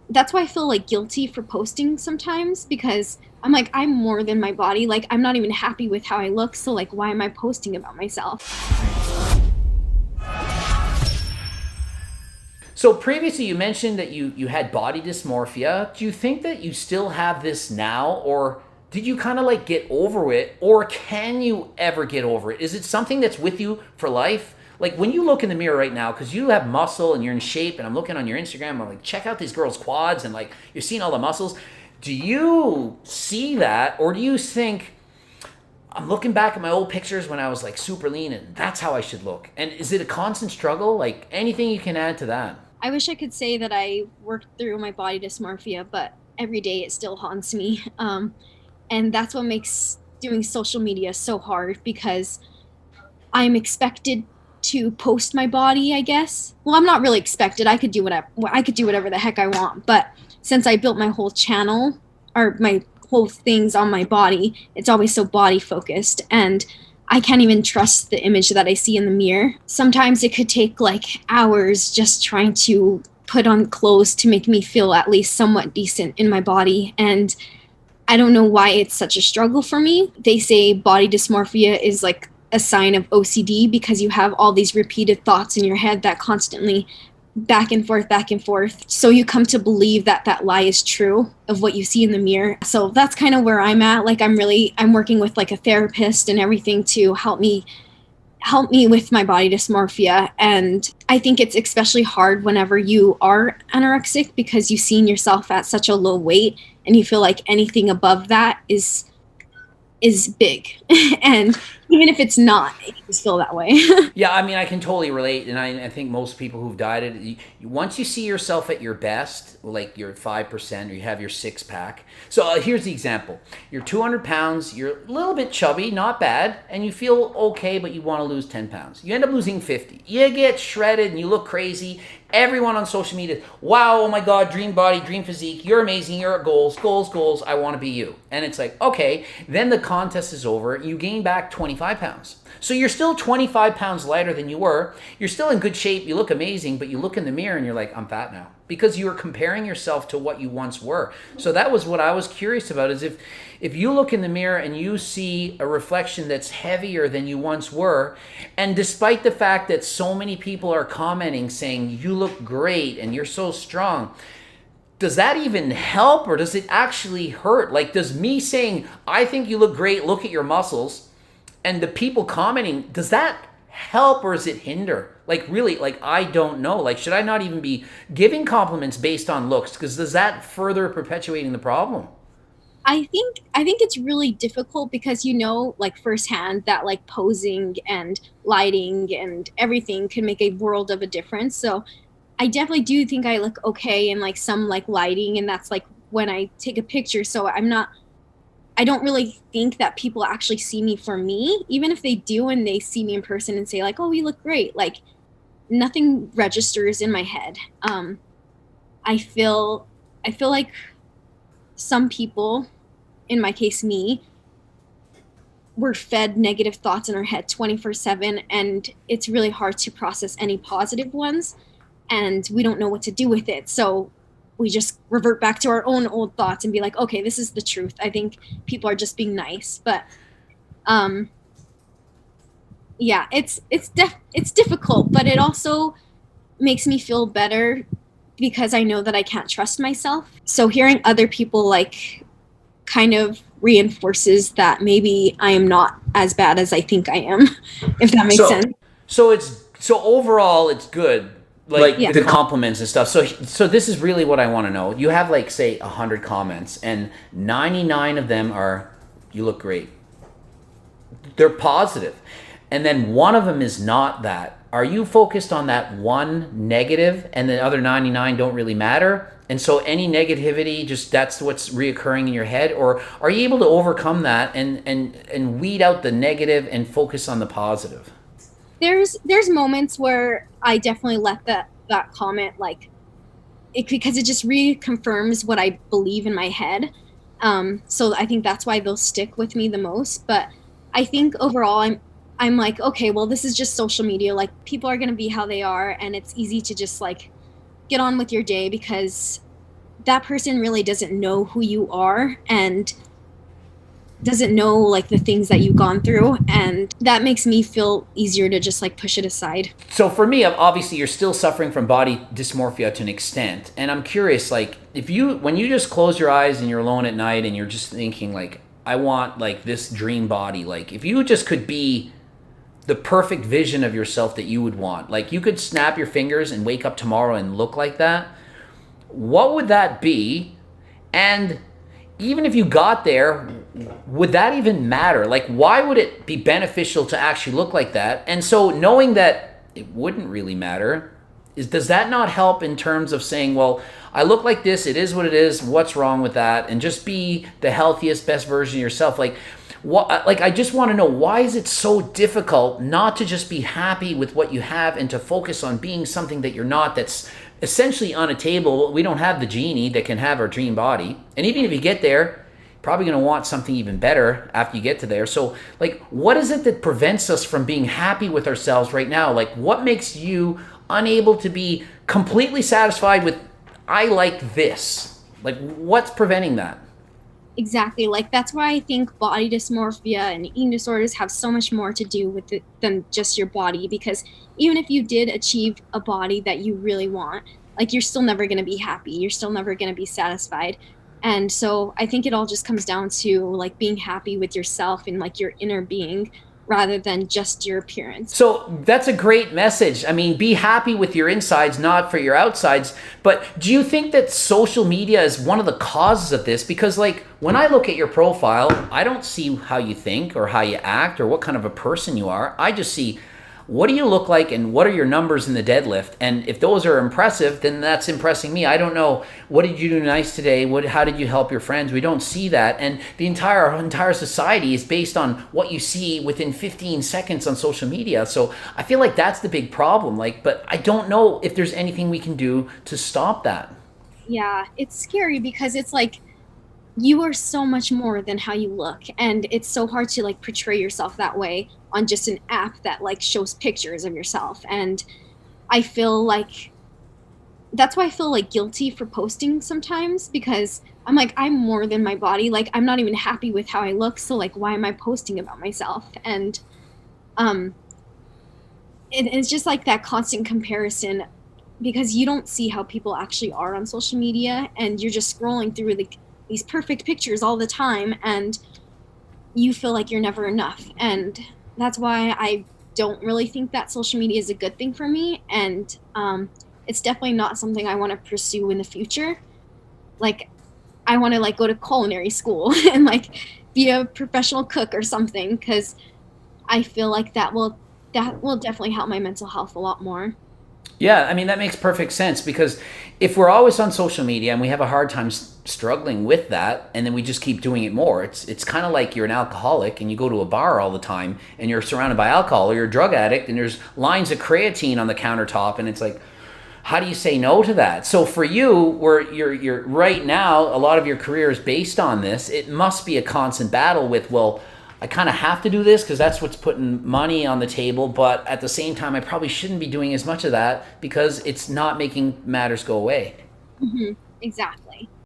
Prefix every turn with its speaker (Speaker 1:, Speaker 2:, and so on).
Speaker 1: that's why I feel like guilty for posting sometimes, because I'm like, I'm more than my body. Like, I'm not even happy with how I look. So, like, why am I posting about myself?
Speaker 2: So previously you mentioned that you had body dysmorphia. Do you think that you still have this now, or did you kind of like get over it, or can you ever get over it? Is it something that's with you for life? Like when you look in the mirror right now, because you have muscle and you're in shape, and I'm looking on your Instagram, I'm like, check out these girls' quads, and like you're seeing all the muscles. Do you see that, or do you think I'm looking back at my old pictures when I was like super lean, and that's how I should look? And is it a constant struggle? Like anything you can add to that?
Speaker 1: I wish I could say that I worked through my body dysmorphia, but every day it still haunts me. And that's what makes doing social media so hard, because I'm expected to post my body, I guess. Well, I'm not really expected. I could do whatever the heck I want, but since I built my whole channel, or my whole things on my body, it's always so body focused, and I can't even trust the image that I see in the mirror. Sometimes it could take like hours just trying to put on clothes to make me feel at least somewhat decent in my body, and I don't know why it's such a struggle for me. They say body dysmorphia is like a sign of OCD, because you have all these repeated thoughts in your head that constantly back and forth, back and forth. So you come to believe that that lie is true of what you see in the mirror. So that's kind of where I'm at. Like I'm working with like a therapist and everything to help me with my body dysmorphia. And I think it's especially hard whenever you are anorexic, because you've seen yourself at such a low weight and you feel like anything above that is big. And even if it's not, you just feel that way.
Speaker 2: Yeah, I mean, I can totally relate, and I think most people who've died it. Once you see yourself at your best, like you're 5%, or you have your six pack. So here's the example: you're 200 pounds, you're a little bit chubby, not bad, and you feel okay, but you want to lose 10 pounds. You end up losing 50. You get shredded, and you look crazy. Everyone on social media, wow, oh my God, dream body, dream physique, you're amazing, you're at goals, goals, goals, I want to be you. And it's like, okay, then the contest is over, you gain back 25 pounds. So you're still 25 pounds lighter than you were. You're still in good shape, you look amazing, but you look in the mirror and you're like, I'm fat now. Because you were comparing yourself to what you once were. So that was what I was curious about, is if you look in the mirror and you see a reflection that's heavier than you once were, and despite the fact that so many people are commenting saying you look great and you're so strong, does that even help, or does it actually hurt? Like, does me saying I think you look great, look at your muscles, and the people commenting, does that help or does it hinder? Like, really, like, I don't know. Like, should I not even be giving compliments based on looks? Because does that further perpetuating the problem?
Speaker 1: I think it's really difficult, because like firsthand that like posing and lighting and everything can make a world of a difference. So I definitely do think I look okay in like some like lighting, and that's like when I take a picture. So I don't really think that people actually see me for me. Even if they do and they see me in person and say like, "Oh, you look great." Like, nothing registers in my head. I feel I feel like some people, in my case me, we're fed negative thoughts in our head 24/7, and it's really hard to process any positive ones, and we don't know what to do with it. So we just revert back to our own old thoughts and be like, okay, this is the truth. I think people are just being nice. But um yeah, it's difficult, but it also makes me feel better, because I know that I can't trust myself. So hearing other people like kind of reinforces that maybe I am not as bad as I think I am, if that makes
Speaker 2: So,
Speaker 1: sense.
Speaker 2: so overall, it's good. Like
Speaker 1: Yeah.
Speaker 2: the compliments and stuff. So this is really what I want to know. You have like say 100 comments, and 99 of them are, "You look great." They're positive, and then one of them is not that. Are you focused on that one negative, and the other 99 don't really matter? And so any negativity, just that's what's reoccurring in your head, or are you able to overcome that and weed out the negative and focus on the positive?
Speaker 1: There's moments where I definitely let that comment like it, because it just reconfirms what I believe in my head. So I think that's why they'll stick with me the most. But I think overall, I'm like, okay, well, this is just social media. Like, people are gonna be how they are, and it's easy to just like get on with your day, because that person really doesn't know who you are and doesn't know like the things that you've gone through, and that makes me feel easier to just like push it aside.
Speaker 2: So for me, obviously you're still suffering from body dysmorphia to an extent, and I'm curious, like, if you, when you just close your eyes and you're alone at night and you're just thinking like, I want like this dream body, like if you just could be the perfect vision of yourself that you would want, like you could snap your fingers and wake up tomorrow and look like that, what would that be? And even if you got there, would that even matter? Like, why would it be beneficial to actually look like that? And so, knowing that it wouldn't really matter, does that not help in terms of saying, well, I look like this, it is what it is, what's wrong with that? And just be the healthiest, best version of yourself. Like, what, like I just want to know, why is it so difficult not to just be happy with what you have and to focus on being something that you're not, that's essentially unattainable? We don't have the genie that can have our dream body. And even if you get there, probably going to want something even better after you get to there. So like, what is it that prevents us from being happy with ourselves right now? Like, what makes you unable to be completely satisfied with, I like this? Like, what's preventing that?
Speaker 1: Exactly. Like that's why I think body dysmorphia and eating disorders have so much more to do with it than just your body, because even if you did achieve a body that you really want, like you're still never going to be happy. You're still never going to be satisfied. And so I think it all just comes down to like being happy with yourself and like your inner being rather than just your appearance.
Speaker 2: So that's a great message. I mean, be happy with your insides, not for your outsides. But do you think that social media is one of the causes of this? Because, like, when I look at your profile, I don't see how you think or how you act or what kind of a person you are. I just see, what do you look like and what are your numbers in the deadlift? And if those are impressive, then that's impressing me. I don't know, what did you do nice today? How did you help your friends? We don't see that. And the entire society is based on what you see within 15 seconds on social media. So I feel like that's the big problem. Like, but I don't know if there's anything we can do to stop that.
Speaker 1: Yeah, it's scary because it's like you are so much more than how you look, and it's so hard to like portray yourself that way on just an app that like shows pictures of yourself. And I feel like that's why I feel like guilty for posting sometimes, because I'm like, I'm more than my body. Like I'm not even happy with how I look, so like why am I posting about myself? And um it's just like that constant comparison, because you don't see how people actually are on social media, and you're just scrolling through these perfect pictures all the time, and you feel like you're never enough. And that's why I don't really think that social media is a good thing for me. And it's definitely not something I want to pursue in the future. Like I want to like go to culinary school and like be a professional cook or something, because I feel like that will definitely help my mental health a lot more.
Speaker 2: Yeah, I mean, that makes perfect sense, because if we're always on social media and we have a hard time struggling with that, and then we just keep doing it more, it's kind of like you're an alcoholic and you go to a bar all the time and you're surrounded by alcohol, or you're a drug addict and there's lines of creatine on the countertop, and it's like, how do you say no to that? So for you, where you're right now, a lot of your career is based on this. It must be a constant battle with, well, I kind of have to do this because that's what's putting money on the table, but at the same time, I probably shouldn't be doing as much of that because it's not making matters go away.
Speaker 1: Hmm. Exactly.